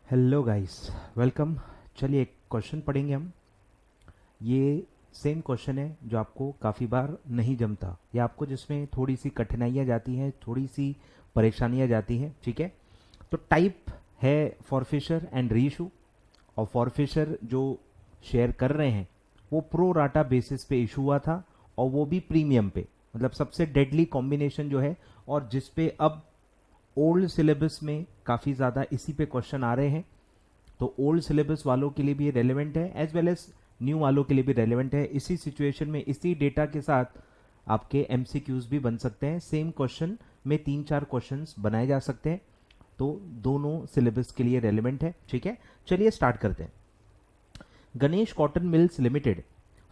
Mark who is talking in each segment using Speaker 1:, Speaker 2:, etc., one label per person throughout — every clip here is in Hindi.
Speaker 1: Hello guys, welcome. चलिए एक क्वेश्चन पढ़ेंगे हम। ये सेम क्वेश्चन है जो आपको काफ़ी बार नहीं जमता या आपको जिसमें थोड़ी सी कठिनाइयाँ जाती हैं, थोड़ी सी परेशानियाँ जाती हैं। ठीक है, तो टाइप है फॉरफिशर एंड रीइशू। और फॉरफिशर जो शेयर कर रहे हैं वो प्रो राटा बेसिस पे इशू हुआ था, और वो भी प्रीमियम पे। मतलब सबसे डेडली कॉम्बिनेशन जो है, और जिस पे अब ओल्ड सिलेबस में काफ़ी ज़्यादा इसी पे क्वेश्चन आ रहे हैं। तो ओल्ड सिलेबस वालों के लिए भी रेलेवेंट है, एज वेल एज न्यू वालों के लिए भी रेलेवेंट है। इसी सिचुएशन में इसी डेटा के साथ आपके एमसीक्यूज भी बन सकते हैं। सेम क्वेश्चन में 3-4 क्वेश्चंस बनाए जा सकते हैं, तो दोनों सिलेबस के लिए रेलेवेंट है। ठीक है, चलिए स्टार्ट करते हैं। Ganesh cotton mills limited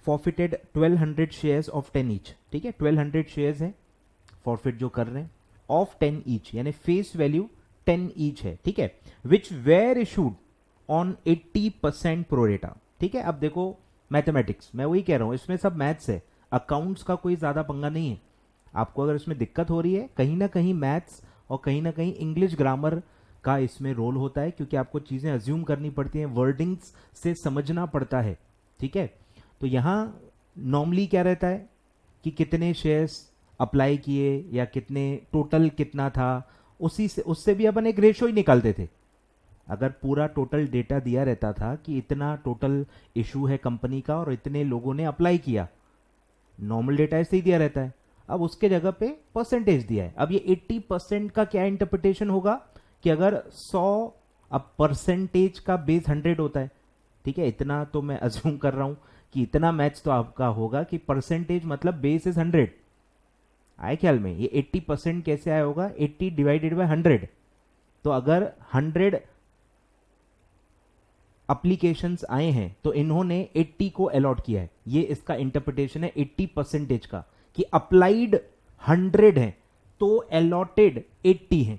Speaker 1: forfeited 1200 shares of 10 each. ठीक है, 1200 शेयर्स है फॉरफिट जो कर रहे हैं, ऑफ 10 ईच, यानी फेस वैल्यू 10 ईच है। ठीक है, विच वेर इशूड ऑन 80% प्रोरेटा। ठीक है, अब देखो मैथमेटिक्स, मैं वही कह रहा हूं, इसमें सब मैथ्स है। अकाउंट्स का कोई ज्यादा पंगा नहीं है। आपको अगर इसमें दिक्कत हो रही है, कहीं ना कहीं मैथ्स और कहीं ना कहीं इंग्लिश ग्रामर का इसमें रोल होता है, क्योंकि आपको चीजें अज्यूम करनी पड़ती हैं, वर्डिंग्स से समझना पड़ता है। ठीक है, तो यहां नॉर्मली क्या रहता है कि कितने शेयर्स अप्लाई किए या कितने टोटल कितना था, उसी से उससे भी अपन एक रेशो ही निकालते थे। अगर पूरा टोटल डेटा दिया रहता था कि इतना टोटल इशू है कंपनी का और इतने लोगों ने अप्लाई किया, नॉर्मल डेटा ऐसे ही दिया रहता है। अब उसके जगह पे परसेंटेज दिया है। अब ये 80% का क्या इंटरप्रिटेशन होगा कि अगर 100, अब परसेंटेज का बेस 100 होता है। ठीक है, इतना तो मैं अज्यूम कर रहा हूं कि इतना मैच तो आपका होगा कि परसेंटेज मतलब बेस इज 100। आए ख्याल में? ये 80% कैसे आया होगा? 80 डिवाइडेड बाय 100। तो अगर 100 अप्लीकेशंस आए हैं तो इन्होंने 80 को अलॉट किया है। ये इसका इंटरप्रिटेशन है 80% का, कि अप्लाइड 100 है तो अलॉटेड 80 है।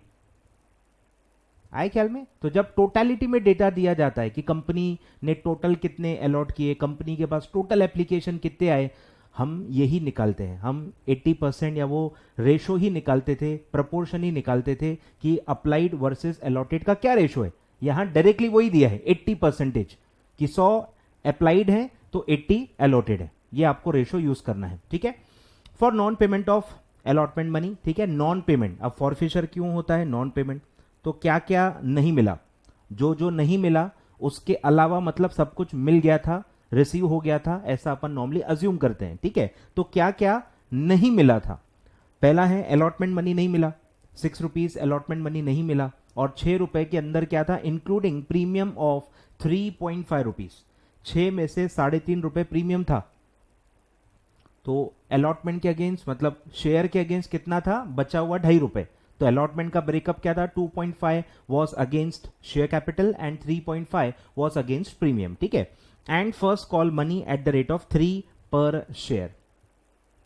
Speaker 1: आए ख्याल में? तो जब टोटलिटी में डेटा दिया जाता है कि कंपनी ने टोटल कितने अलॉट किए, कंपनी के पास टोटल एप्लीकेशन कितने आए, हम यही निकालते हैं। हम 80% या वो रेशो ही निकालते थे, प्रपोर्शन ही निकालते थे कि अप्लाइड वर्सेस अलॉटेड का क्या रेशो है। यहां डायरेक्टली वही दिया है 80%, कि 100 अप्लाइड है तो 80 अलॉटेड है। ये आपको रेशो यूज करना है। ठीक है, for non payment of allotment money. ठीक है, नॉन पेमेंट, अब फॉरफिशर क्यों होता है? Non payment. तो क्या क्या नहीं मिला? जो जो नहीं मिला उसके अलावा, मतलब सब कुछ मिल गया था, रिसीव हो गया था, ऐसा अपन नॉर्मली अज्यूम करते हैं। ठीक है, तो क्या क्या नहीं मिला था? पहला है अलॉटमेंट मनी नहीं मिला, 6 रुपीज अलॉटमेंट मनी नहीं मिला। और 6 रुपए के अंदर क्या था? Including premium of 3.5 rupees. 6 में से 3.5 रुपए प्रीमियम था। तो अलॉटमेंट के अगेंस्ट, मतलब शेयर के अगेंस्ट कितना था? बचा हुआ 2.5 रुपए। तो अलॉटमेंट का ब्रेकअप क्या था? 2.5 was against share capital and 3.5 was against premium. ठीक है, and first call money at the rate of 3 पर शेयर।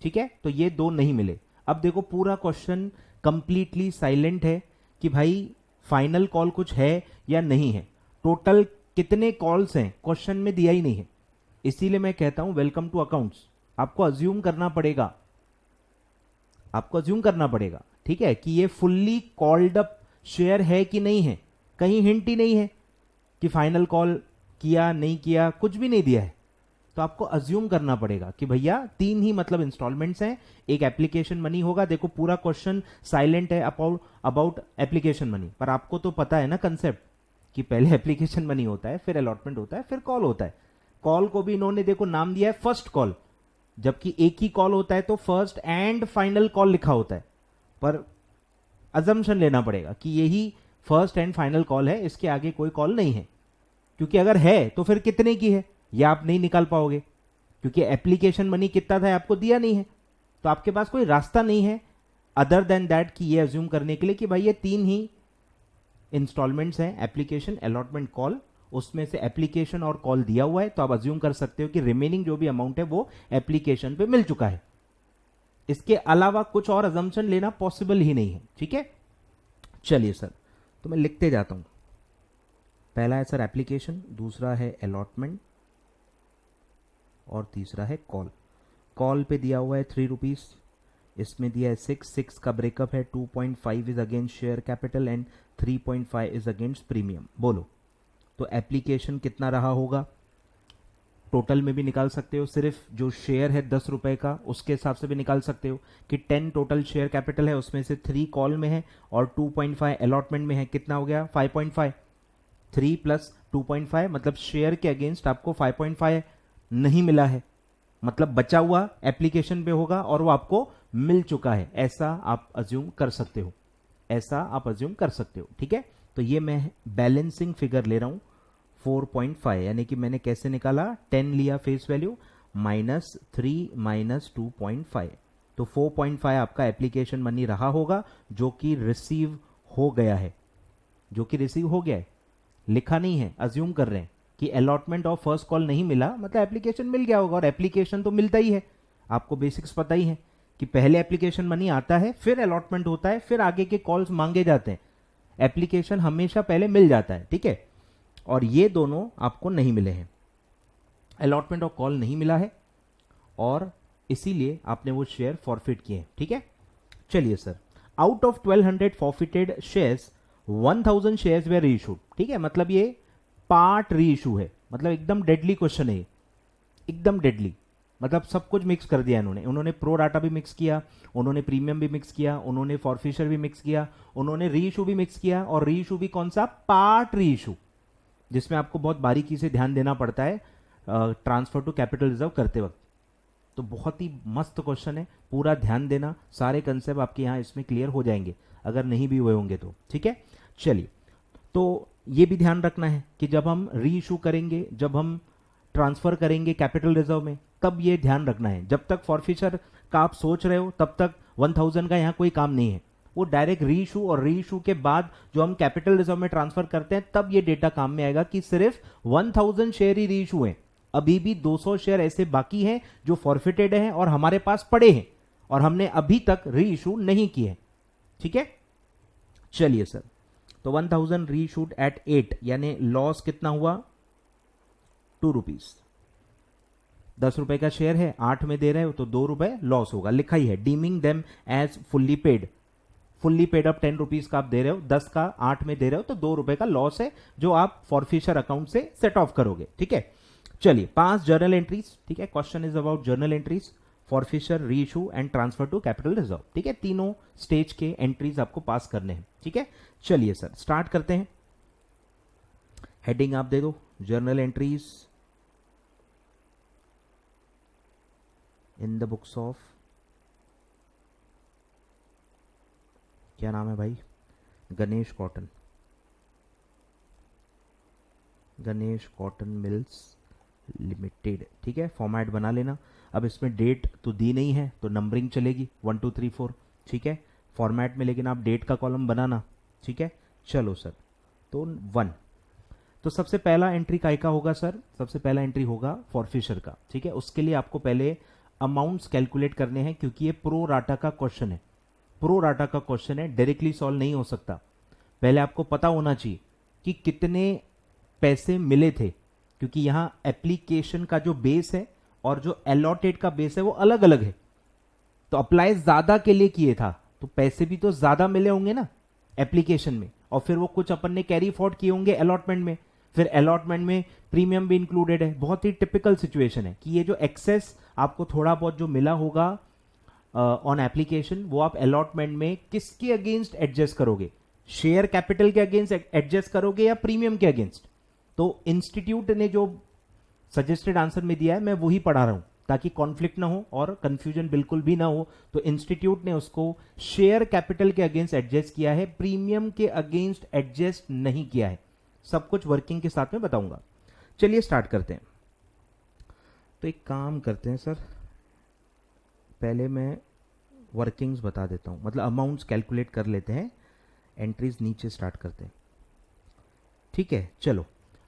Speaker 1: ठीक है, तो ये दो नहीं मिले। अब देखो पूरा क्वेश्चन कंप्लीटली साइलेंट है कि भाई फाइनल कॉल कुछ है या नहीं है। टोटल कितने कॉल्स हैं क्वेश्चन में दिया ही नहीं है। इसीलिए मैं कहता हूं वेलकम टू अकाउंट्स। आपको अज्यूम करना पड़ेगा, आपको अज्यूम करना पड़ेगा। ठीक है, कि ये फुल्ली कॉल्ड अप शेयर है कि नहीं है। कहीं हिंट ही नहीं है कि फाइनल कॉल किया नहीं किया, कुछ भी नहीं दिया है। तो आपको अज्यूम करना पड़ेगा कि भैया 3 ही मतलब इंस्टॉलमेंट्स हैं, एक एप्लीकेशन मनी होगा। देखो पूरा क्वेश्चन साइलेंट है अबाउट एप्लीकेशन मनी, पर आपको तो पता है ना कंसेप्ट, कि पहले एप्लीकेशन मनी होता है, फिर अलॉटमेंट होता है, फिर कॉल होता है। कॉल को भी इन्होंने देखो नाम दिया है फर्स्ट कॉल, जबकि एक ही कॉल होता है तो फर्स्ट एंड फाइनल कॉल लिखा होता है। पर अजम्पशन लेना पड़ेगा कि यही फर्स्ट एंड फाइनल कॉल है, इसके आगे कोई कॉल नहीं है। क्योंकि अगर है तो फिर कितने की है ये आप नहीं निकाल पाओगे, क्योंकि एप्लीकेशन मनी कितना था आपको दिया नहीं है। तो आपके पास कोई रास्ता नहीं है अदर देन दैट कि ये अज्यूम करने के लिए कि भाई ये 3 ही इंस्टॉलमेंट्स हैं, एप्लीकेशन, अलॉटमेंट, कॉल। उसमें से एप्लीकेशन और कॉल दिया हुआ है, तो आप अज्यूम कर सकते हो कि रिमेनिंग जो भी अमाउंट है वो एप्लीकेशन पे मिल चुका है। इसके अलावा कुछ और अजम्पशन लेना पॉसिबल ही नहीं है। ठीक है, चलिए सर, तो मैं लिखते जाता हूं। पहला है सर एप्लीकेशन, दूसरा है अलॉटमेंट, और तीसरा है कॉल। कॉल पे दिया हुआ है 3 रुपीज, इसमें दिया है 6 का ब्रेकअप है 2.5 is against share capital and 3.5 is against premium. बोलो तो एप्लीकेशन कितना रहा होगा, टोटल में भी निकाल सकते हो, सिर्फ जो शेयर है 10 रुपए का उसके हिसाब से भी निकाल सकते हो कि 10 टोटल शेयर कैपिटल है, उसमें से 3 कॉल में है और 2.5 अलॉटमेंट में है, कितना हो गया 5.5, 3 प्लस 2.5 मतलब शेयर के अगेंस्ट आपको 5.5 नहीं मिला है, मतलब बचा हुआ एप्लीकेशन पे होगा और वो आपको मिल चुका है, ऐसा आप अज्यूम कर सकते हो, ऐसा आप अज्यूम कर सकते हो। ठीक है, तो ये मैं बैलेंसिंग फिगर ले रहा हूं 4.5, यानी कि मैंने कैसे निकाला, 10 लिया फेस वैल्यू माइनस 3 माइनस 2.5, तो 4.5 आपका एप्लीकेशन मनी रहा होगा जो कि रिसीव हो गया है, जो कि रिसीव हो गया है, लिखा नहीं है, अज्यूम कर रहे हैं कि अलॉटमेंट ऑफ फर्स्ट कॉल नहीं मिला मतलब एप्लीकेशन मिल गया होगा, और एप्लीकेशन तो मिलता ही है, आपको बेसिक्स पता ही है कि पहले एप्लीकेशन मनी आता है फिर अलॉटमेंट होता है फिर आगे के कॉल्स मांगे जाते हैं, एप्लीकेशन हमेशा पहले मिल जाता है। ठीक है, और ये दोनों आपको नहीं मिले हैं, अलॉटमेंट ऑफ कॉल नहीं मिला है और इसीलिए आपने वो शेयर फॉरफिट किए हैं। ठीक है, चलिए sir, out of 1200 forfeited shares 1000 shares were reissued. ठीक है, मतलब ये पार्ट री इशू है, मतलब एकदम डेडली क्वेश्चन है ये, एकदम डेडली, मतलब सब कुछ मिक्स कर दिया उन्होंने प्रो डाटा भी मिक्स किया, उन्होंने प्रीमियम भी मिक्स किया, उन्होंने फॉरफिशर भी मिक्स किया, उन्होंने री इशू भी मिक्स किया, और री इशू भी कौन सा, पार्ट री इशू, जिसमें आपको बहुत बारीकी से ध्यान देना पड़ता है ट्रांसफर टू कैपिटल रिजर्व करते वक्त। तो बहुत ही मस्त क्वेश्चन है, पूरा ध्यान देना, सारे कंसेप्ट आपके यहाँ इसमें क्लियर हो जाएंगे अगर नहीं भी हुए होंगे तो। ठीक है, चलिए, तो ये भी ध्यान रखना है कि जब हम री इशू करेंगे, जब हम ट्रांसफर करेंगे कैपिटल रिजर्व में, तब ये ध्यान रखना है, जब तक फॉरफिचर का आप सोच रहे हो तब तक 1000 का यहाँ कोई काम नहीं है, वो डायरेक्ट री इशू और री इशू के बाद जो हम कैपिटल रिजर्व में ट्रांसफर करते हैं तब ये डेटा काम में आएगा कि सिर्फ 1000 शेयर ही री इशू है, अभी भी 200 शेयर ऐसे बाकी हैं जो फॉरफिटेड हैं और हमारे पास पड़े हैं और हमने अभी तक री इशू नहीं किए। ठीक है, चलिए सर, तो 1000 री इशूड एट 8, यानी लॉस कितना हुआ, 2 रुपीज, 10 रुपए का शेयर है, 8 में दे रहे हो तो 2 रुपए लॉस होगा, लिखा ही है, deeming them as fully paid, fully paid up 10 rupees का आप दे रहे हो, 10 का 8 में दे रहे हो तो 2 रुपए का लॉस है जो आप फॉरफिशर अकाउंट से सेट ऑफ करोगे। ठीक है, चलिए, 5 जर्नल एंट्रीज। ठीक है, question is about journal entries, forfeiture, reissue and transfer to capital reserve. ठीक है, तीनों स्टेज के एंट्रीज आपको पास करने हैं। ठीक है, चलिए सर, स्टार्ट करते हैं, हेडिंग आप दे दो, journal entries in the books of, क्या नाम है भाई, Ganesh cotton, Ganesh cotton mills limited. ठीक है, फॉर्मेट बना लेना, अब इसमें डेट तो दी नहीं है तो नंबरिंग चलेगी 1 2 3 4। ठीक है, फॉर्मेट में लेकिन आप डेट का कॉलम बनाना। ठीक है, चलो सर, तो 1, तो सबसे पहला एंट्री काय का होगा सर, सबसे पहला एंट्री होगा फॉरफिशर का। ठीक है, उसके लिए आपको पहले अमाउंट्स कैलकुलेट करने हैं क्योंकि ये प्रो राटा का क्वेश्चन है, प्रो राटा का क्वेश्चन है, डायरेक्टली सॉल्व नहीं हो सकता, पहले आपको पता होना चाहिए कि कितने पैसे मिले थे, क्योंकि यहां एप्लीकेशन का जो बेस है और जो अलॉटेड का बेस है वो अलग अलग है, तो अप्लाई ज्यादा के लिए किए था तो पैसे भी तो ज्यादा मिले होंगे ना एप्लीकेशन में, और फिर वो कुछ अपन ने कैरी फॉरवर्ड किए होंगे अलॉटमेंट में, फिर अलॉटमेंट में प्रीमियम भी इंक्लूडेड है, बहुत ही टिपिकल सिचुएशन है कि ये जो एक्सेस आपको थोड़ा बहुत जो मिला होगा ऑन एप्लीकेशन वो आप अलॉटमेंट में किसके अगेंस्ट एडजस्ट करोगे, शेयर कैपिटल के अगेंस्ट एडजस्ट करोगे या प्रीमियम के अगेंस्ट। तो इंस्टीट्यूट ने जो सजेस्टेड आंसर में दिया है मैं वही पढ़ा रहा हूं ताकि कॉन्फ्लिक्ट ना हो और कंफ्यूजन बिल्कुल भी ना हो, तो इंस्टीट्यूट ने उसको शेयर कैपिटल के अगेंस्ट एडजस्ट किया है, प्रीमियम के अगेंस्ट एडजस्ट नहीं किया है, सब कुछ वर्किंग के साथ में बताऊंगा। चलिए स्टार्ट करते हैं, तो एक काम करते हैं सर, पहले मैं वर्किंग्स बता देता हूं, मतलब अमाउंट्स कैलकुलेट कर लेते हैं, एंट्रीज नीचे स्टार्ट करते हैं। ठीक है, चलो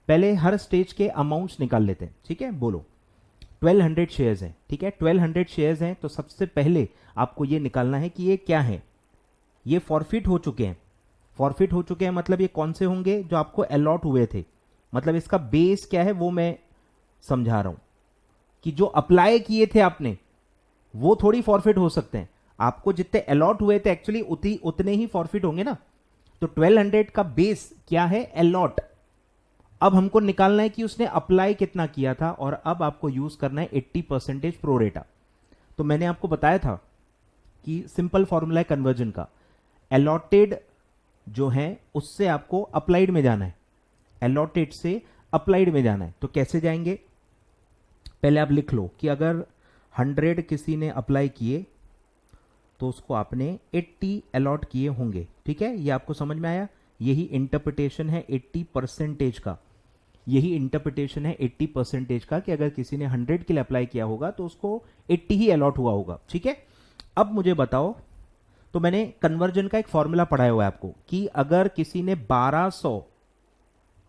Speaker 1: पहले हर स्टेज के अमाउंट्स निकाल लेते हैं। ठीक है, बोलो 1200 शेयर्स हैं। ठीक है, 1200 शेयर्स हैं, तो सबसे पहले आपको ये निकालना है कि ये क्या है, ये फॉरफिट हो चुके हैं, फॉरफिट हो चुके हैं मतलब ये कौन से होंगे, जो आपको अलॉट हुए थे, मतलब इसका बेस क्या है वो मैं समझा रहा हूं कि जो अप्लाई किए थे आपने वो थोड़ी फॉरफिट हो सकते हैं, आपको जितने अलॉट हुए थे एक्चुअली उतने ही फॉरफिट होंगे ना, तो 1200 का बेस क्या है, अलॉट, अब हमको निकालना है कि उसने अप्लाई कितना किया था, और अब आपको यूज करना है 80% प्रोरेटा। तो मैंने आपको बताया था कि सिंपल फॉर्मूला है कन्वर्जन का, अलॉटेड जो है उससे आपको अप्लाइड में जाना है, अलॉटेड से अप्लाइड में जाना है। तो कैसे जाएंगे, पहले आप लिख लो कि अगर 100 किसी ने अप्लाई किए तो उसको आपने 80 अलॉट किए होंगे। ठीक है, ये आपको समझ में आया। यही इंटरप्रिटेशन है 80% का, यही इंटरप्रिटेशन है 80% का, कि अगर किसी ने 100 के लिए अप्लाई किया होगा तो उसको 80 ही अलॉट हुआ होगा। ठीक है, अब मुझे बताओ, तो मैंने कन्वर्जन का एक फॉर्मूला पढ़ाया हुआ है आपको कि अगर किसी ने 1200,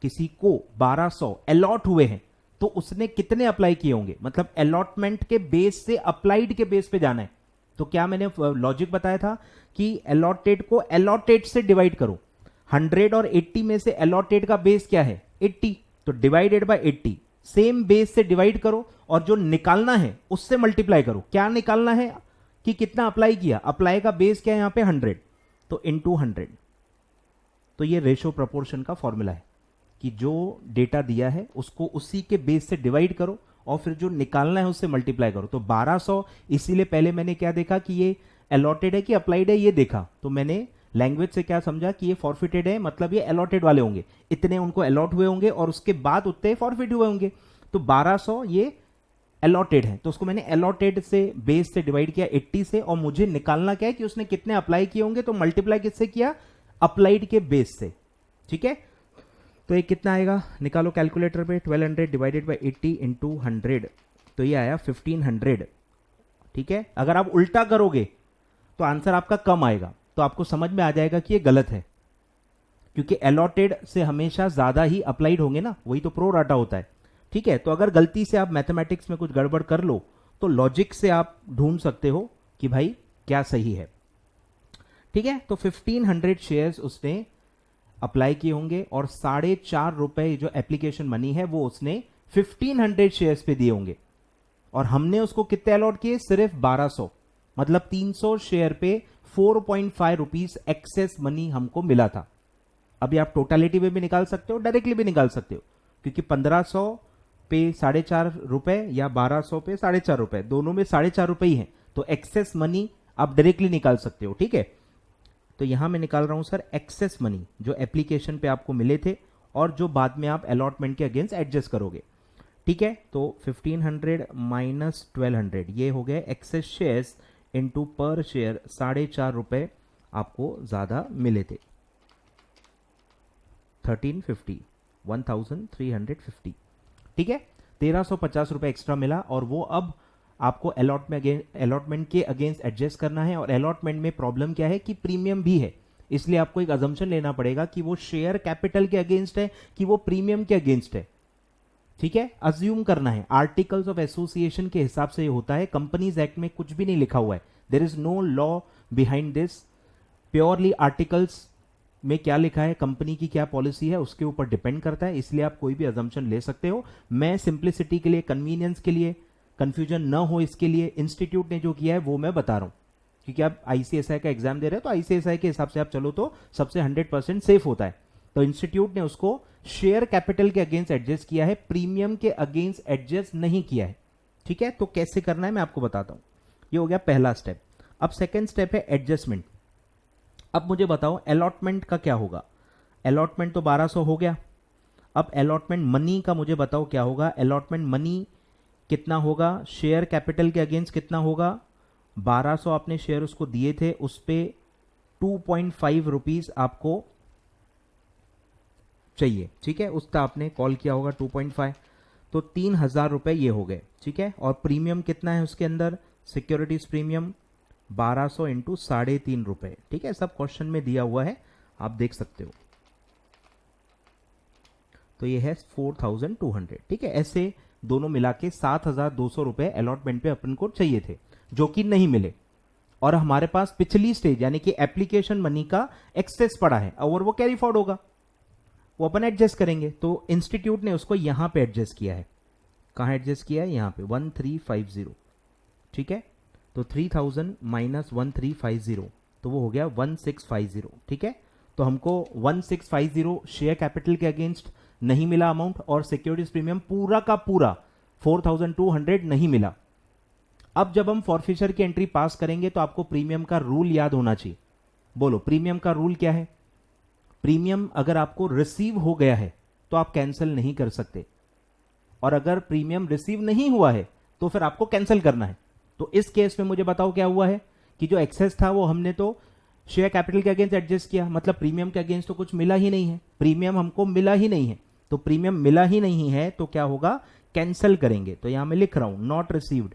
Speaker 1: किसी को 1200 अलॉट हुए हैं तो उसने कितने अप्लाई किए होंगे, मतलब अलॉटमेंट के बेस से अप्लाइड के बेस पे जाना है। तो क्या मैंने लॉजिक बताया था कि अलॉटेड को अलॉटेड से डिवाइड करो, 100 और 80 में से अलॉटेड का बेस क्या है 80, तो डिवाइडेड बाय 80, सेम बेस से डिवाइड करो और जो निकालना है उससे मल्टीप्लाई करो। क्या निकालना है कि कितना अप्लाई किया, अप्लाई का बेस क्या है यहां पे 100, तो इनटू 100। तो ये रेशो प्रोपोर्शन का फॉर्मूला है कि जो डेटा दिया है उसको उसी के बेस से डिवाइड करो और फिर जो निकालना है उससे मल्टीप्लाई करो। तो 1200, इसीलिए पहले मैंने क्या देखा कि ये अलॉटेड है कि अप्लाइड है, ये देखा, तो मैंने लैंग्वेज से क्या समझा कि ये फॉरफिटेड है, मतलब ये अलॉटेड वाले होंगे, इतने उनको अलॉट हुए होंगे और उसके बाद उतने फॉरफिट हुए होंगे। तो 1200 ये अलॉटेड है, तो उसको मैंने अलॉटेड से बेस से डिवाइड किया 80 से, और मुझे निकालना क्या है कि उसने कितने अप्लाई किए होंगे, तो मल्टीप्लाई किससे किया, अप्लाइड के बेस से। ठीक है, तो ये कितना आएगा, निकालो कैलकुलेटर पे, 1200 डिवाइडेड बाई 80 इंटू 100, तो ये आया 1500। ठीक है, अगर आप उल्टा करोगे तो आंसर आपका कम आएगा, तो आपको समझ में आ जाएगा कि ये गलत है, क्योंकि अलॉटेड से हमेशा ज्यादा ही अप्लाइड होंगे ना, वही तो प्रो राटा होता है। ठीक है, तो अगर गलती से आप मैथमेटिक्स में कुछ गड़बड़ कर लो तो लॉजिक से आप ढूंढ सकते हो कि भाई क्या सही है। ठीक है, तो 1500 शेयर्स उसने अप्लाई किए होंगे और ₹4.5 जो एप्लीकेशन मनी है वो उसने 1500 शेयर्स पे दिए होंगे, और हमने उसको कितने अलॉट किए, सिर्फ 1200, मतलब 300 शेयर पे 4.5 रुपीज एक्सेस मनी हमको मिला था। अभी आप टोटलिटी में भी निकाल सकते हो, डायरेक्टली भी निकाल सकते हो, क्योंकि 1500 पे ₹4.5 या 1200 पे ₹4.5, दोनों में ₹4.5 ही है, तो एक्सेस मनी आप डायरेक्टली निकाल सकते हो। ठीक है, तो यहां मैं निकाल रहा हूं सर एक्सेस मनी, जो एप्लीकेशन पे आपको मिले थे और जो बाद में आप अलॉटमेंट के अगेंस्ट एडजस्ट करोगे। ठीक है, तो 1500 माइनस 1200, ये हो गए एक्सेस शेयर्स इनटू पर शेयर ₹4.5 आपको ज्यादा मिले थे, 1350, 1350। ठीक है, ₹1350 एक्स्ट्रा मिला, और वो अब आपको अलॉटमेंट के अगेंस्ट एडजस्ट करना है। और अलॉटमेंट में प्रॉब्लम क्या है कि प्रीमियम भी है, इसलिए आपको एक अजम्पशन लेना पड़ेगा कि वो शेयर कैपिटल के अगेंस्ट है कि वो प्रीमियम के अगेंस्ट है। ठीक है, अज्यूम करना है, आर्टिकल्स ऑफ एसोसिएशन के हिसाब से ये होता है, कंपनीज एक्ट में कुछ भी नहीं लिखा हुआ है, there is no law behind this, purely articles में क्या लिखा है, कंपनी की क्या पॉलिसी है उसके ऊपर डिपेंड करता है, इसलिए आप कोई भी अजम्पशन ले सकते हो। मैं सिंप्लिसिटी के लिए, कन्वीनियंस के लिए, कंफ्यूजन न हो इसके लिए इंस्टीट्यूट ने जो किया है वो मैं बता रहा हूं, क्योंकि आप आईसीएसआई का एग्जाम दे रहे हो तो आईसीएसआई के हिसाब से आप चलो तो सबसे 100% सेफ होता है। तो इंस्टीट्यूट ने उसको शेयर कैपिटल के अगेंस्ट एडजस्ट किया है, प्रीमियम के अगेंस्ट एडजस्ट नहीं किया है। ठीक है, तो कैसे करना है मैं आपको बताता हूं। ये हो गया पहला स्टेप। अब सेकेंड स्टेप है एडजस्टमेंट। अब मुझे बताओ अलॉटमेंट का क्या होगा, अलॉटमेंट तो 1200 हो गया, अब अलॉटमेंट मनी का मुझे बताओ क्या होगा, अलॉटमेंट मनी कितना होगा, शेयर कैपिटल के अगेंस्ट कितना होगा, 1200 आपने शेयर उसको दिए थे, उस पे 2.5 रुपीज आपको चाहिए। ठीक है, उसका आपने कॉल किया होगा 2.5, तो 3000 रुपए ये हो गए। ठीक है, और प्रीमियम कितना है उसके अंदर, सिक्योरिटीज प्रीमियम 1200 इंटू ₹3.5। ठीक है, सब क्वेश्चन में दिया हुआ है, आप देख सकते हो। तो ये है 4200। ठीक है, ऐसे दोनों मिला के 7200 रुपए अलॉटमेंट पे अपन को चाहिए थे, जो कि नहीं मिले, और हमारे पास पिछली स्टेज यानी कि एप्लीकेशन मनी का एक्सेस पड़ा है और वो कैरी फॉरवर्ड होगा, वो अपन एडजस्ट करेंगे। तो इंस्टीट्यूट ने उसको यहां पे एडजस्ट किया है, कहां एडजस्ट किया है, यहां पे 1350। ठीक है, तो 3000 माइनस 1350, तो वो हो गया 1650। ठीक है, तो हमको 1650 शेयर कैपिटल के अगेंस्ट नहीं मिला अमाउंट, और सिक्योरिटीज प्रीमियम पूरा का पूरा 4200 नहीं मिला। अब जब हम फॉरफिचर की एंट्री पास करेंगे तो आपको प्रीमियम का रूल याद होना चाहिए। बोलो, प्रीमियम का रूल क्या है? प्रीमियम अगर आपको रिसीव हो गया है तो आप कैंसिल नहीं कर सकते, और अगर प्रीमियम रिसीव नहीं हुआ है तो फिर आपको कैंसिल करना है। तो इस केस में मुझे बताओ क्या हुआ है कि जो एक्सेस था वो हमने तो शेयर कैपिटल के अगेंस्ट एडजस्ट किया, मतलब प्रीमियम के अगेंस्ट तो कुछ मिला ही नहीं है, प्रीमियम हमको मिला ही नहीं है। तो प्रीमियम मिला ही नहीं है तो क्या होगा? कैंसिल करेंगे। तो यहां मैं लिख रहा हूं नॉट रिसीव्ड,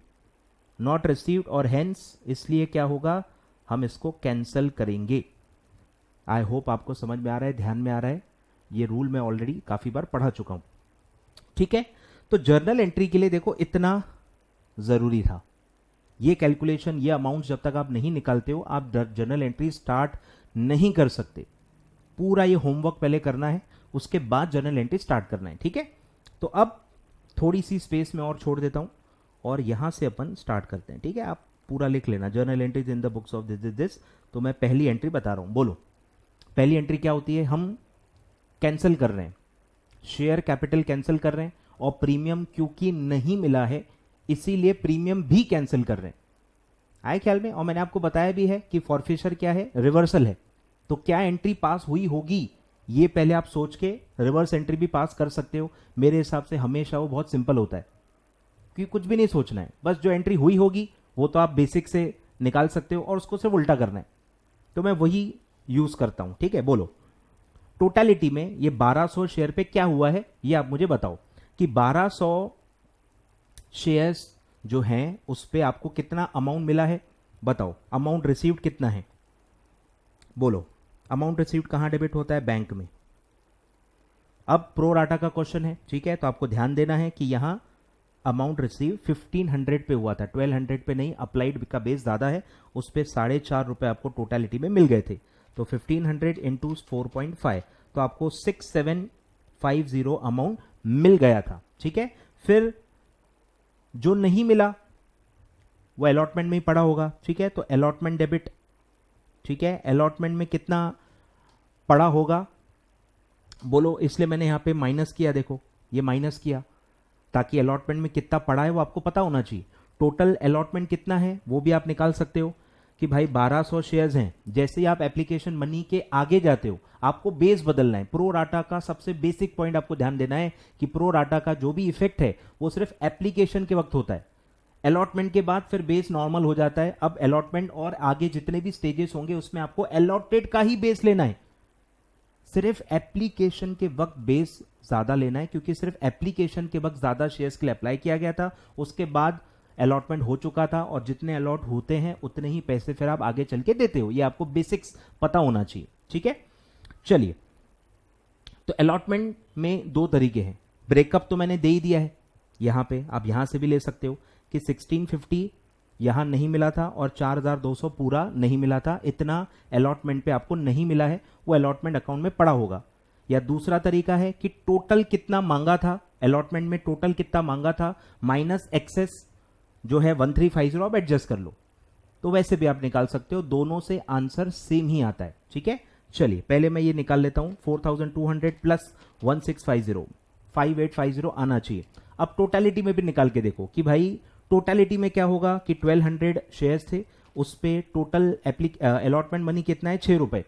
Speaker 1: नॉट रिसीव्ड, और हेंस इसलिए क्या होगा? हम इसको कैंसिल करेंगे। आई होप आपको समझ में आ रहा है, ध्यान में आ रहा है। ये रूल मैं ऑलरेडी काफी बार पढ़ा चुका हूं, ठीक है। तो जर्नल एंट्री के लिए देखो इतना जरूरी था। ये कैलकुलेशन, ये अमाउंट जब तक आप नहीं निकालते हो आप जर्नल एंट्री स्टार्ट नहीं कर सकते। पूरा ये होमवर्क पहले करना है, उसके बाद जर्नल एंट्री स्टार्ट करना है, ठीक है। तो अब थोड़ी सी स्पेस में और छोड़ देता हूं और यहां से अपन स्टार्ट करते हैं, ठीक है। आप पूरा लिख लेना, journal entries in the books of this. तो मैं पहली एंट्री बता रहा हूं। बोलो, पहली एंट्री क्या होती है? हम कैंसिल कर रहे हैं, शेयर कैपिटल कैंसिल कर रहे हैं, और प्रीमियम क्योंकि नहीं मिला है इसीलिए प्रीमियम भी कैंसिल कर रहे हैं। आए ख्याल में? और मैंने आपको बताया भी है कि फॉरफिचर क्या है? रिवर्सल है। तो क्या एंट्री पास हुई होगी ये पहले आप सोच के रिवर्स एंट्री भी पास कर सकते हो। मेरे हिसाब से हमेशा वो बहुत सिंपल होता है, क्योंकि कुछ भी नहीं सोचना है, बस जो एंट्री हुई होगी वो तो आप बेसिक से निकाल सकते हो और उसको सिर्फ उल्टा करना है। तो मैं वही यूज करता हूं, ठीक है। बोलो, टोटलिटी में ये 1200 शेयर पे क्या हुआ है ये आप मुझे बताओ कि 1200 शेयर्स जो हैं उस पे आपको कितना अमाउंट मिला है? बताओ, अमाउंट रिसीव्ड कितना है? बोलो, अमाउंट रिसीव्ड कहां डेबिट होता है? बैंक में। अब प्रो राटा का क्वेश्चन है, ठीक है, तो आपको ध्यान देना है कि यहां अमाउंट रिसीव 1500 पे हुआ था, 1200 पे नहीं। अप्लाइड का बेस ज्यादा है, उस पे 4.5 आपको टोटलिटी में मिल गए थे। तो 1500 इंटू 4.5, तो आपको 6750 अमाउंट मिल गया था, ठीक है। फिर जो नहीं मिला वो अलॉटमेंट में ही पड़ा होगा, ठीक है। तो अलॉटमेंट डेबिट, ठीक है। अलॉटमेंट में कितना पड़ा होगा? बोलो, इसलिए मैंने यहां पे माइनस किया, देखो ये माइनस किया ताकि अलॉटमेंट में कितना पड़ा है वो आपको पता होना चाहिए। टोटल अलॉटमेंट कितना है वो भी आप निकाल सकते हो कि भाई 1200 शेयर्स हैं। जैसे ही आप एप्लीकेशन मनी के आगे जाते हो आपको बेस बदलना है। प्रो राटा का सबसे बेसिक पॉइंट आपको ध्यान देना है कि प्रो राटा का जो भी इफेक्ट है वो सिर्फ एप्लीकेशन के वक्त होता है। अलॉटमेंट के बाद फिर बेस नॉर्मल हो जाता है। अब अलॉटमेंट और आगे जितने भी स्टेजेस होंगे उसमें आपको अलॉटेड का ही बेस लेना है। सिर्फ एप्लीकेशन के वक्त बेस ज्यादा लेना है, क्योंकि सिर्फ एप्लीकेशन के वक्त ज्यादा शेयर्स के लिए अप्लाई किया गया था। उसके बाद अलॉटमेंट हो चुका था और जितने अलॉट होते हैं उतने ही पैसे फिर आप आगे चल के देते हो। ये आपको बेसिक्स पता होना चाहिए, ठीक है। चलिए, तो अलॉटमेंट में दो तरीके हैं। ब्रेकअप तो मैंने दे ही दिया है, यहां पे आप यहां से भी ले सकते हो कि 1650 यहां नहीं मिला था और 4200 पूरा नहीं मिला था। इतना अलॉटमेंट पे आपको नहीं मिला है, वो अलॉटमेंट अकाउंट में पड़ा होगा। या दूसरा तरीका है कि टोटल कितना मांगा था, अलॉटमेंट में टोटल कितना मांगा था माइनस एक्सेस जो है 1350, आप एडजस्ट कर लो। तो वैसे भी आप निकाल सकते हो, दोनों से आंसर सेम ही आता है, ठीक है। चलिए, पहले मैं ये निकाल लेता हूं, 4200 प्लस 1650, 5850 आना चाहिए। अब टोटलिटी में भी निकाल के देखो कि भाई टोटलिटी में क्या होगा कि 1200 शेयर्स थे, उस पे टोटल अलॉटमेंट मनी कितना है? 6 रुपए,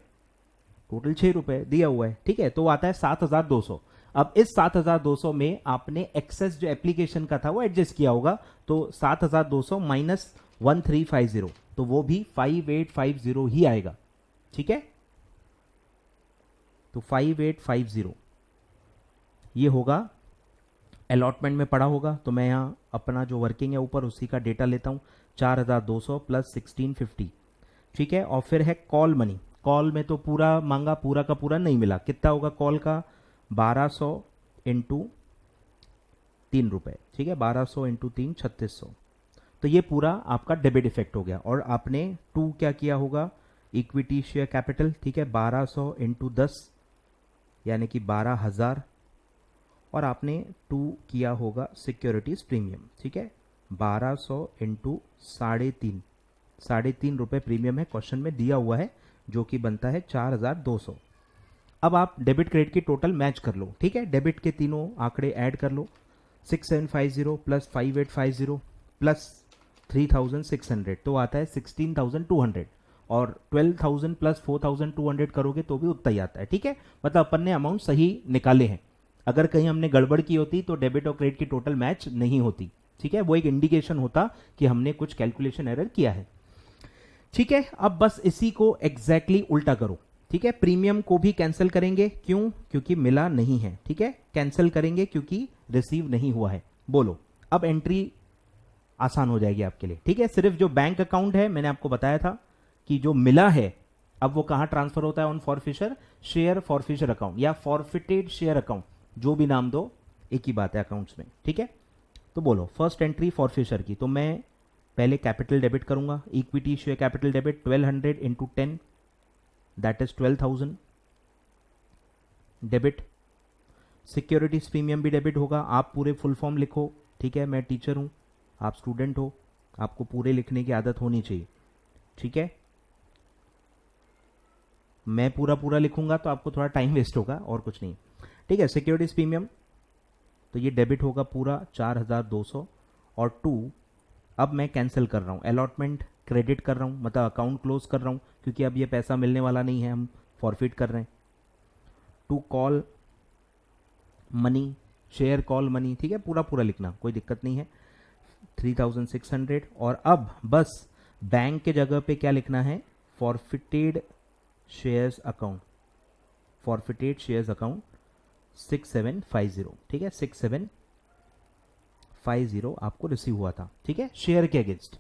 Speaker 1: टोटल 6 रुपए दिया हुआ है, ठीक है। तो आता है 7200। अब इस 7200 में आपने एक्सेस जो एप्लीकेशन का था वो एडजस्ट किया होगा, तो 7200 माइनस 1350, तो वो भी 5850 ही आएगा, ठीक है। तो 5850 ये होगा, अलॉटमेंट में पड़ा होगा। तो मैं यहां अपना जो वर्किंग है ऊपर उसी का डेटा लेता हूं, 4200 प्लस 1650, ठीक है। और फिर है कॉल मनी। कॉल में तो पूरा मांगा, पूरा का पूरा नहीं मिला। कितना होगा कॉल का? 1200 इंटू 3 रुपए, ठीक है। 1200 इंटू 3 3600। तो ये पूरा आपका डेबिट इफेक्ट हो गया। और आपने 2 क्या किया होगा? इक्विटी शेयर कैपिटल, ठीक है। 1200 इंटू 10 यानी कि 12,000, और आपने 2 किया होगा सिक्योरिटीज प्रीमियम, ठीक है। 1200 इंटू 3.5 रुपए प्रीमियम है, क्वेश्चन में दिया हुआ है, जो कि बनता है 4200। अब आप डेबिट क्रेडिट की टोटल मैच कर लो, ठीक है। डेबिट के तीनों आंकड़े ऐड कर लो, 6750 प्लस 5850 प्लस 3600 तो आता है 16200, और 12000 प्लस 4200 करोगे तो भी उतना ही आता है, ठीक है। मतलब अपन ने अमाउंट सही निकाले हैं। अगर कहीं हमने गड़बड़ की होती तो डेबिट और क्रेडिट की टोटल मैच नहीं होती, ठीक है। वो एक इंडिकेशन होता कि हमने कुछ कैलकुलेशन एरर किया है, ठीक है। अब बस इसी को एग्जैक्टली उल्टा करो, ठीक है। प्रीमियम को भी कैंसिल करेंगे, क्यों? क्योंकि मिला नहीं है, ठीक है। कैंसिल करेंगे क्योंकि रिसीव नहीं हुआ है। बोलो, अब एंट्री आसान हो जाएगी आपके लिए, ठीक है। सिर्फ जो बैंक अकाउंट है, मैंने आपको बताया था कि जो मिला है अब वो कहां ट्रांसफर होता है? ऑन फॉरफिशर, शेयर फॉरफिशर अकाउंट या फॉरफिटेड शेयर अकाउंट, जो भी नाम दो एक ही बात है अकाउंट्स में, ठीक है। तो बोलो, फर्स्ट एंट्री फॉरफिशर की, तो मैं पहले कैपिटल डेबिट करूंगा, equity share capital debit 1200 into 10 that is 12000 debit. Securities premium भी डेबिट होगा। आप पूरे फुल फॉर्म लिखो, ठीक है। मैं टीचर हूं, आप स्टूडेंट हो, आपको पूरे लिखने की आदत होनी चाहिए, ठीक है। मैं पूरा पूरा लिखूंगा तो आपको थोड़ा टाइम वेस्ट होगा और कुछ नहीं, ठीक है। सिक्योरिटीज प्रीमियम तो ये डेबिट होगा पूरा 4200, और 2 अब मैं कैंसिल कर रहा हूं, अलॉटमेंट क्रेडिट कर रहा हूं, मतलब अकाउंट क्लोज कर रहा हूं, क्योंकि अब ये पैसा मिलने वाला नहीं है, हम फॉरफिट कर रहे हैं। To call money, share call money, ठीक है। पूरा पूरा लिखना, कोई दिक्कत नहीं है। 3600, और अब बस बैंक के जगह पे क्या लिखना है? Forfeited shares account, forfeited shares account 6750, ठीक है। 6750 आपको रिसीव हुआ था, ठीक है। शेयर के अगेंस्ट,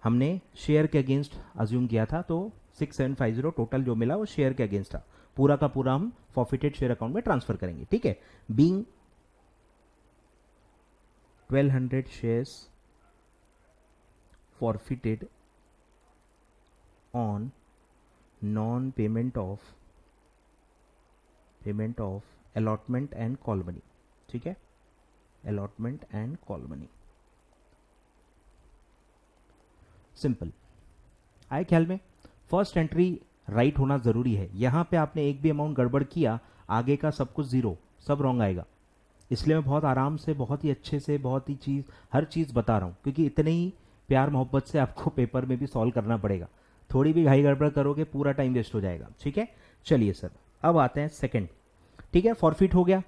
Speaker 1: हमने शेयर के अगेंस्ट अज्यूम किया था, तो 6750 टोटल जो मिला वो शेयर के अगेंस्ट था। पूरा का पूरा हम फॉरफिटेड शेयर अकाउंट में ट्रांसफर करेंगे, ठीक है। Being 1200 shares forfeited on non payment of allotment and call money, ठीक है। Allotment and call money, simple आए ख्याल में। फर्स्ट एंट्री राइट होना जरूरी है। यहां पे आपने एक भी अमाउंट गड़बड़ किया, आगे का सब कुछ जीरो, सब रॉन्ग आएगा। इसलिए मैं बहुत आराम से, बहुत ही अच्छे से, बहुत ही हर चीज बता रहा हूं, क्योंकि इतने ही प्यार मोहब्बत से आपको पेपर में भी सॉल्व करना पड़ेगा। थोड़ी भी घाई गड़बड़ करोगे पूरा टाइम वेस्ट हो जाएगा, ठीक है। चलिए सर, अब आते हैं सेकंड, ठीक है। फॉरफिट हो गया।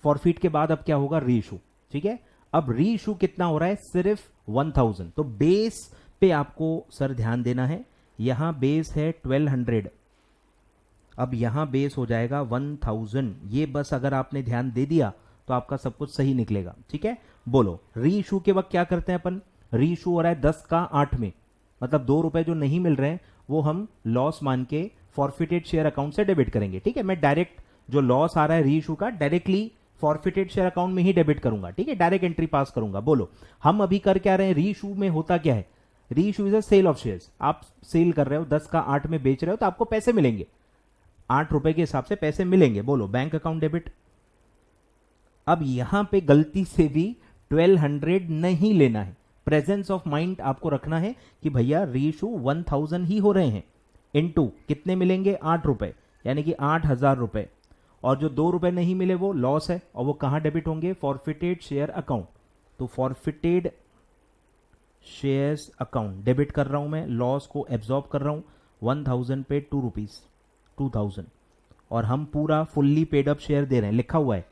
Speaker 1: फॉरफिट के बाद अब क्या होगा? री इशू, ठीक है। अब री इशू कितना हो रहा है? सिर्फ 1000। तो बेस पे आपको सर ध्यान देना है। यहां बेस है 1200, अब यहां बेस हो जाएगा 1000। ये बस अगर आपने ध्यान दे दिया तो आपका सब कुछ सही निकलेगा, ठीक है। बोलो, री इशू के वक्त क्या करते हैं अपन? री इशू हो रहा है 10 का 8 में, मतलब 2 रुपए जो नहीं मिल रहे हैं वो हम लॉस मान के फॉरफिटेड शेयर अकाउंट से डेबिट करेंगे, ठीक है। मैं डायरेक्ट जो लॉस आ रहा है री इशू का, डायरेक्टली फॉरफिटेड शेयर अकाउंट में ही डेबिट करूंगा, ठीक है। डायरेक्ट एंट्री पास करूंगा। बोलो, हम अभी कर क्या रहे हैं? री इशू में होता क्या है? Reissue is a sale of shares. आप सेल कर रहे हो, 10 का 8 में बेच रहे हो, तो आपको पैसे मिलेंगे, 8 रुपए के हिसाब से पैसे मिलेंगे। बोलो, बैंक अकाउंट डेबिट। अब यहां पे गलती से भी 1200 नहीं लेना है। प्रेजेंस ऑफ माइंड आपको रखना है कि भैया री इशू 1000 ही हो रहे हैं, इनटू कितने मिलेंगे? 8 रुपए, यानी कि 8000 रुपए। और जो 2 रुपए नहीं मिले वो लॉस है, और वो कहां डेबिट होंगे? Forfeited share account. तो फॉरफिटेड शेयर्स अकाउंट डेबिट कर रहा हूं मैं, लॉस को एब्जॉर्ब कर रहा हूं। 1000 पे 2 रुपीज, 2000, और हम पूरा फुल्ली पेड अप शेयर दे रहे हैं, लिखा हुआ है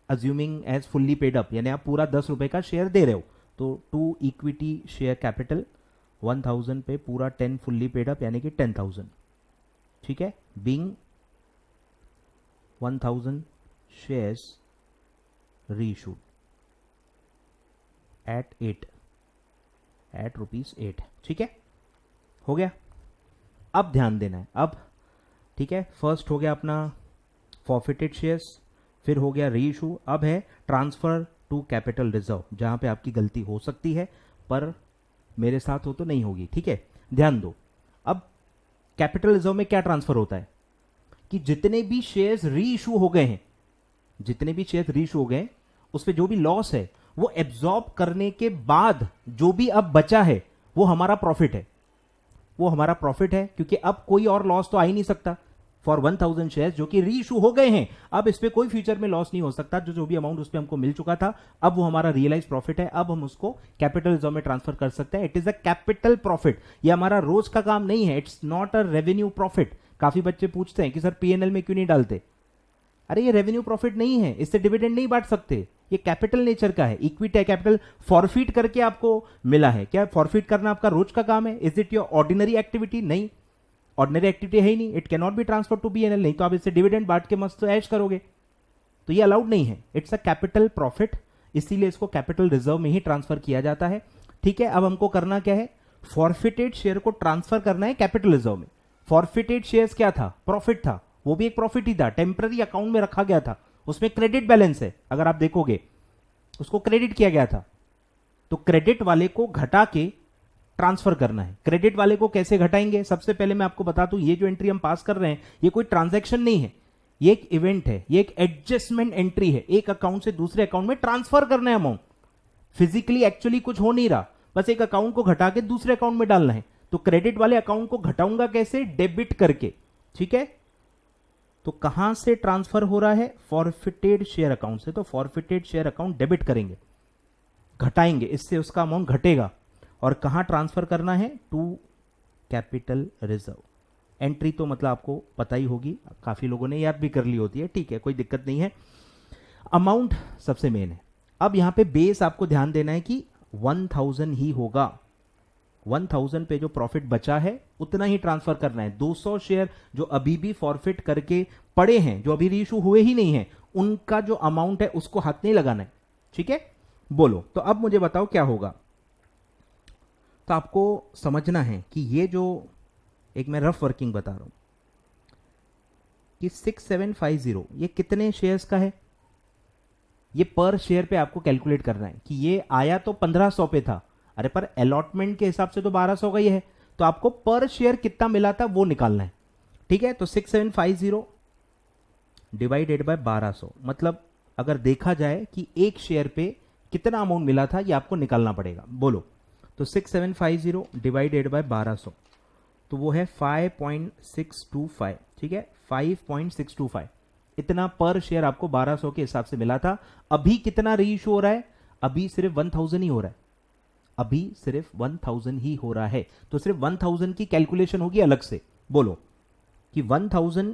Speaker 1: assuming as fully paid up, यानी आप पूरा 10 रुपए का शेयर दे रहे हो। तो 2 इक्विटी शेयर कैपिटल 1000 पे पूरा 10 फुल्ली पेड अप, यानी कि 10000, ठीक है। Being 1000 shares reissued eight rupees 8, ठीक है। हो गया। अब ध्यान देना है, अब ठीक है। फर्स्ट हो गया अपना फॉरफिटेड शेयर्स, फिर हो गया री इशू, अब है ट्रांसफर टू कैपिटल रिजर्व, जहां पे आपकी गलती हो सकती है पर मेरे साथ हो तो नहीं होगी, ठीक है। ध्यान दो, अब कैपिटल रिजर्व में क्या ट्रांसफर होता है कि जितने भी शेयर्स री इशू हो गए हैं, जितने भी शेयर्स री इशू हो गए उस पर जो भी लॉस है वो एब्जॉर्ब करने के बाद जो भी अब बचा है वो हमारा प्रॉफिट है, वो हमारा प्रॉफिट है, क्योंकि अब कोई और लॉस तो आ ही नहीं सकता। फॉर 1000 शेयर्स जो कि री इशू हो गए हैं। अब इस पे कोई फ्यूचर में लॉस नहीं हो सकता। जो भी अमाउंट उस पे हमको मिल चुका था, अब वो हमारा रियलाइज प्रॉफिट है। अब हम उसको कैपिटल रिजर्व में ट्रांसफर कर सकते हैं। It is a capital profit. ये हमारा रोज का काम नहीं है। It's not a revenue profit. काफी बच्चे पूछते हैं कि सर पीएनएल में क्यों नहीं डालते। अरे ये रेवेन्यू प्रॉफिट नहीं है, इससे डिविडेंड नहीं बांट सकते। ये कैपिटल नेचर का है, इक्विटी है, कैपिटल फॉरफिट करके आपको मिला है। क्या फॉरफिट करना आपका रोज का काम है? Is it your ordinary activity? नहीं, ऑर्डिनरी एक्टिविटी है ही नहीं। It can not be transfer to PNL. नहीं तो आप इससे डिविडेंड बांट के मस्त ऐश करोगे, तो ये अलाउड नहीं है। इट्स अ कैपिटल प्रॉफिट, इसीलिए इसको कैपिटल रिजर्व में ही ट्रांसफर किया जाता है। ठीक है, अब हमको करना क्या है? फॉरफिटेड शेयर को ट्रांसफर करना है कैपिटल रिजर्व में। फॉरफिटेड शेयर्स क्या था? प्रॉफिट था, वो भी एक प्रॉफिट ही था, टेम्पररी अकाउंट में रखा गया था। उसमें क्रेडिट बैलेंस है, अगर आप देखोगे उसको क्रेडिट किया गया था। तो क्रेडिट वाले को घटा के ट्रांसफर करना है। क्रेडिट वाले को कैसे घटाएंगे? सबसे पहले मैं आपको बता दूं, ये जो एंट्री हम पास कर रहे हैं ये कोई ट्रांजैक्शन नहीं है, ये एक इवेंट है, ये एक एडजस्टमेंट एंट्री है। एक अकाउंट से दूसरे अकाउंट में ट्रांसफर करना है अमाउंट। फिजिकली एक्चुअली कुछ हो नहीं रहा, बस एक अकाउंट को घटा के दूसरे अकाउंट में डालना है। तो क्रेडिट वाले अकाउंट को घटाऊंगा कैसे? डेबिट करके। ठीक है, तो कहां से ट्रांसफर हो रहा है? फॉरफिटेड शेयर अकाउंट से। तो फॉरफिटेड शेयर अकाउंट डेबिट करेंगे, घटाएंगे, इससे उसका अमाउंट घटेगा। और कहां ट्रांसफर करना है? To capital reserve. एंट्री तो मतलब आपको पता ही होगी, काफी लोगों ने याद भी कर ली होती है। ठीक है, कोई दिक्कत नहीं है। अमाउंट सबसे मेन है। अब यहां पे बेस आपको ध्यान देना है कि 1000 ही होगा। 1000 पे जो प्रॉफिट बचा है उतना ही ट्रांसफर करना है। 200 शेयर जो अभी भी फॉरफिट करके पड़े हैं, जो अभी रीइशू हुए ही नहीं है, उनका जो अमाउंट है उसको हाथ नहीं लगाना है। ठीक है, बोलो। तो अब मुझे बताओ क्या होगा। तो आपको समझना है कि ये जो एक मैं रफ वर्किंग बता रहा हूं कि 6750 ये कितने शेयर्स का है? ये पर शेयर पे आपको कैलकुलेट करना है कि ये आया तो 1500 पे था, अरे पर अलॉटमेंट के हिसाब से तो 1200 का ही है, तो आपको पर शेयर कितना मिला था वो निकालना है। ठीक है, तो 6750 डिवाइडेड बाय 1200, मतलब अगर देखा जाए कि एक शेयर पे कितना अमाउंट मिला था ये आपको निकालना पड़ेगा। बोलो, तो 6750 डिवाइडेड बाय 1200, तो वो है 5.625। ठीक है, 5.625 इतना पर शेयर आपको 1200 के हिसाब से मिला था। अभी कितना रीइशू हो रहा है? अभी सिर्फ 1000 ही हो रहा है। अभी सिर्फ 1000 ही हो रहा है, तो सिर्फ 1000 की कैलकुलेशन होगी अलग से। बोलो कि 1000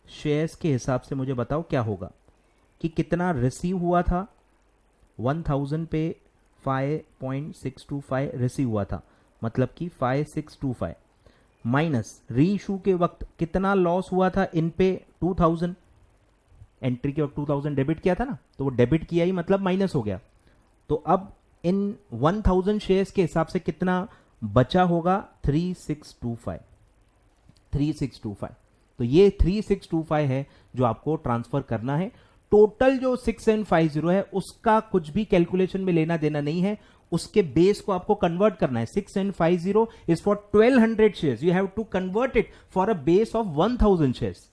Speaker 1: शेयर्स के हिसाब से मुझे बताओ क्या होगा कि कितना रिसीव हुआ था। 1000 पे 5.625 रिसीव हुआ था, मतलब कि 5625 माइनस री इशू के वक्त कितना लॉस हुआ था इन पे 2000। एंट्री के वक्त 2000 डेबिट किया था ना, तो वो डेबिट किया ही मतलब माइनस हो गया। तो अब इन 1000 शेयर्स के हिसाब से कितना बचा होगा? 3625। 3625, तो ये 3625 है जो आपको ट्रांसफर करना है। टोटल जो 6750 है उसका कुछ भी कैलकुलेशन में लेना देना नहीं है, उसके बेस को आपको कन्वर्ट करना है। 6750 is for 1200 shares, you have to convert it for a base of 1000 shares,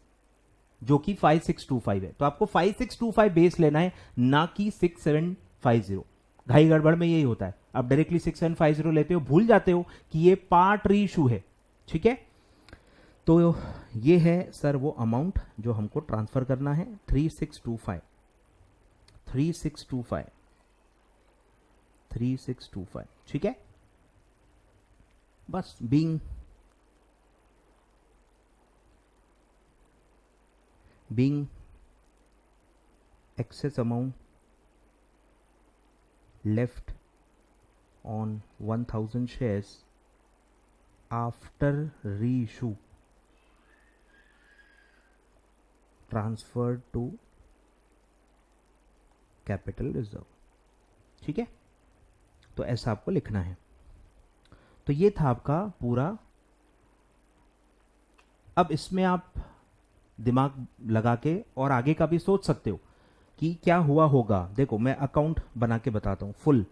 Speaker 1: जो कि 5625 है। तो आपको 5625 बेस लेना है, ना कि 6750। घाई गड़बड़ में यही होता है, आप डायरेक्टली 6750 लेते हो, भूल जाते हो कि ये पार्ट री इशू है। ठीक है, तो ये है सर वो अमाउंट जो हमको ट्रांसफर करना है, 3625 3625 3625। ठीक है, बस being excess amount left on 1000 shares after reissue transferred to capital reserve। ठीक है, तो ऐसा आपको लिखना है। तो ये था आपका पूरा। अब इसमें आप दिमाग लगा के और आगे का भी सोच सकते हो कि क्या हुआ होगा। देखो मैं अकाउंट बना के बताता हूं फुल।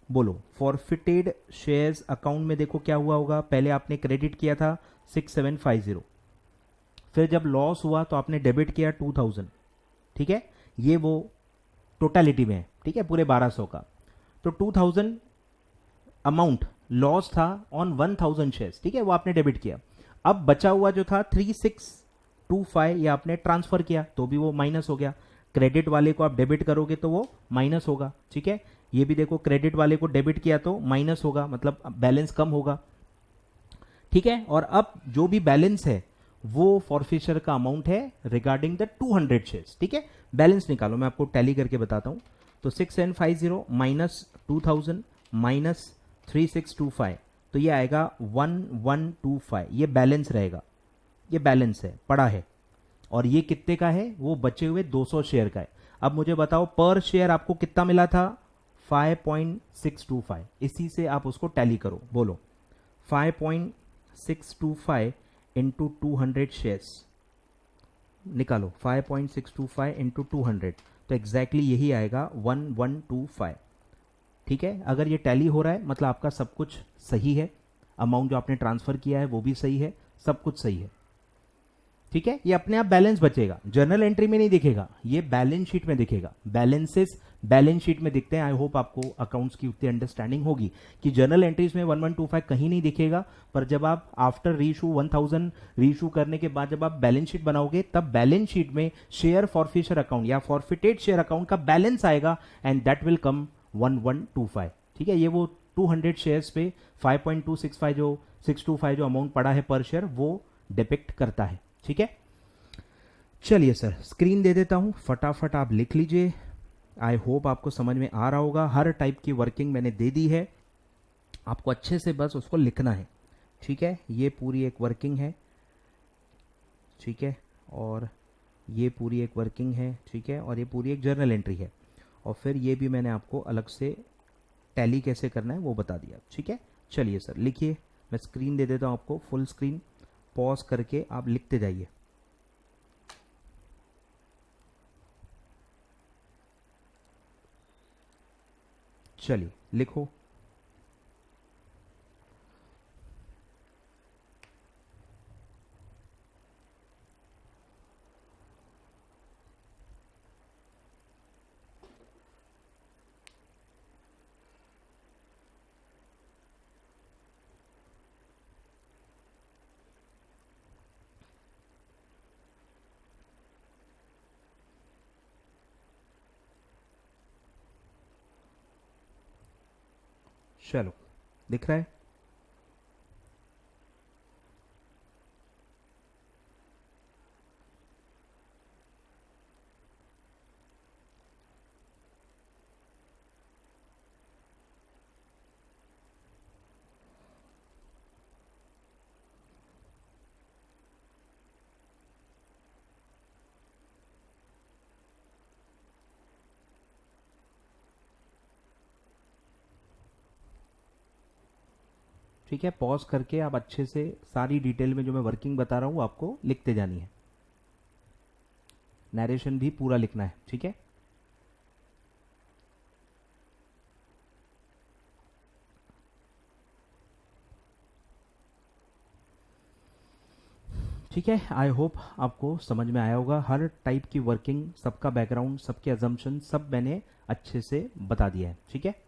Speaker 1: बोलो, फॉरफिटेड शेयर्स अकाउंट में देखो क्या हुआ होगा। पहले आपने क्रेडिट किया था 6750, फिर जब लॉस हुआ तो आपने डेबिट किया 2000। ठीक है, ये वो टोटलिटी में है। ठीक है, पूरे 1200 का। तो 2000 अमाउंट लॉस था ऑन 1000 शेयर्स। ठीक है, वो आपने डेबिट किया। अब बचा हुआ जो था 36 25 ये आपने ट्रांसफर किया तो भी वो माइनस हो गया, क्रेडिट वाले को आप डेबिट करोगे तो वो माइनस होगा, ठीक है। ये भी देखो क्रेडिट वाले को डेबिट किया तो माइनस होगा, मतलब बैलेंस कम होगा, ठीक है। और अब जो भी बैलेंस है वो फॉरफिशर का अमाउंट है रिगार्डिंग द 200 शेयर्स, ठीक है। बैलेंस निकालो, मैं आपको टैली करके बताता हूं। तो 6950 माइनस 2000 माइनस 3625, तो ये आएगा 1125, ये बैलेंस रहेगा, ये बैलेंस है, पड़ा है। और ये कितने का है, वो बचे हुए 200 शेयर का है। अब मुझे बताओ पर शेयर आपको कितना मिला था, 5.625, इसी से आप उसको टैली करो, बोलो 5.625 इंटू 200 शेयर्स निकालो, 5.625 इंटू 200, तो एग्जैक्टली यही आएगा 1125, ठीक है। अगर ये टैली हो रहा है मतलब आपका सब कुछ सही है, अमाउंट जो आपने ट्रांसफर किया है वो भी सही है, सब कुछ सही है, ठीक है। ये अपने आप बैलेंस बचेगा, जर्नल एंट्री में नहीं दिखेगा, ये बैलेंस शीट में दिखेगा। बैलेंसेस बैलेंस शीट में दिखते हैं। आई होप आपको अकाउंट्स की उतनी अंडरस्टैंडिंग होगी कि जर्नल एंट्रीज में 1125 कहीं नहीं दिखेगा, पर जब आप आफ्टर रीइशू 1000 रीइशू करने के बाद जब आप बैलेंस शीट बनाओगे तब बैलेंस शीट में शेयर फॉरफिशर अकाउंट या फॉरफिटेड शेयर अकाउंट का बैलेंस आएगा एंड दैट विल कम 1125, ठीक है। ये वो 200 शेयर्स पे 5.265 जो 625 जो अमाउंट पड़ा है पर शेयर वो डिपिक्ट करता है, ठीक है। चलिए सर स्क्रीन दे देता हूं, फटाफट आप लिख लीजिए। आई होप आपको समझ में आ रहा होगा, हर टाइप की वर्किंग मैंने दे दी है, आपको अच्छे से बस उसको लिखना है, ठीक है। ये पूरी एक वर्किंग है, ठीक है, और ये पूरी एक वर्किंग है, ठीक है, और ये पूरी एक जर्नल एंट्री है, और फिर ये भी मैंने आपको अलग से टैली कैसे करना है वो बता दिया, ठीक है। चलिए सर लिखिए, मैं स्क्रीन दे देता हूं आपको, फुल स्क्रीन पॉज करके आप लिखते जाइए। चलिए लिखो। चलो दिख रहा है, ठीक है। पॉज करके आप अच्छे से सारी डिटेल में जो मैं वर्किंग बता रहा हूं आपको लिखते जानी है, नरेशन भी पूरा लिखना है, ठीक है। ठीक है, आई होप आपको समझ में आया होगा, हर टाइप की वर्किंग, सबका बैकग्राउंड, सबके अजम्पशन सब मैंने अच्छे से बता दिया है, ठीक है।